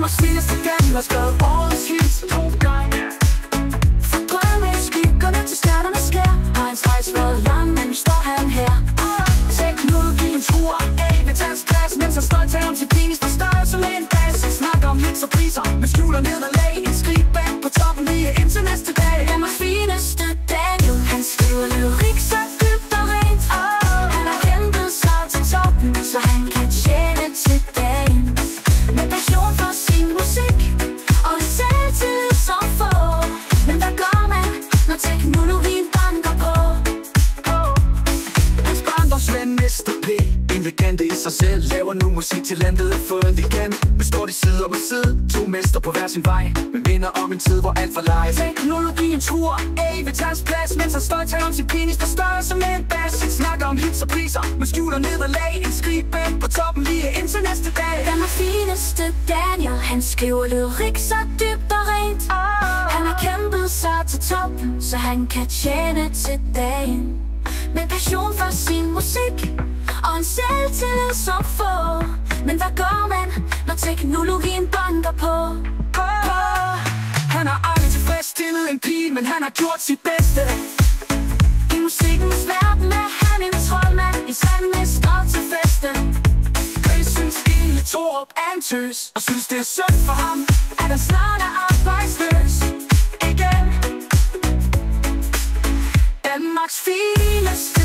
Danmarks fineste gang har skrevet årets hits 2 gange. Fra drømme i skyggerne til stjernernes skær har hans rejse været lang, men nu står han her. Teknologien truer af ved hans plads, mens han står i tagen til penis for størrelse med en bas. Han snakker om hits og priser, men skjuler nederlag. En skrigband på toppen lige indtil næste dag. Danmarks fineste Daniel, han skriver lyrik så dybt og rent. Han har kæmpet sig til toppen, så han kan tjene til dagen. Med passion for sin musik og en selvtillid som få. Men hvad gør man, når teknologien banker på? Hans barndomsven Mr. P, en legende i sig selv, laver nu musik til landet er fundet igen. Vi står de side om side, 2 mester på hver sin vej, men minder om en tid, hvor alt var live. Teknologien truer af ved hans plads, mens han står i tager om sin penis for størrelse med en bas. Han snakker om hits og priser, men skjuler nederlag. En skrigband på toppen lige indtil næste dag. Danmarks fineste Daniel, han skriver lyrik så dybt og rent. Han har kæmpet sig til toppen, så han kan tjene til dagen. Med passion for sin musik og en selvtillid som få. Men hvad gør man, når teknologien banker på? Han har aldrig tilfredsstillet en pige, men han har gjort sit bedste. I musikkens verden er han en troldmand, i sand mester til festen. Jeg synes egentlig Torup er en tøs, og synes det er synd for ham, at han snart er arbejdsløs igen. Danmarks fineste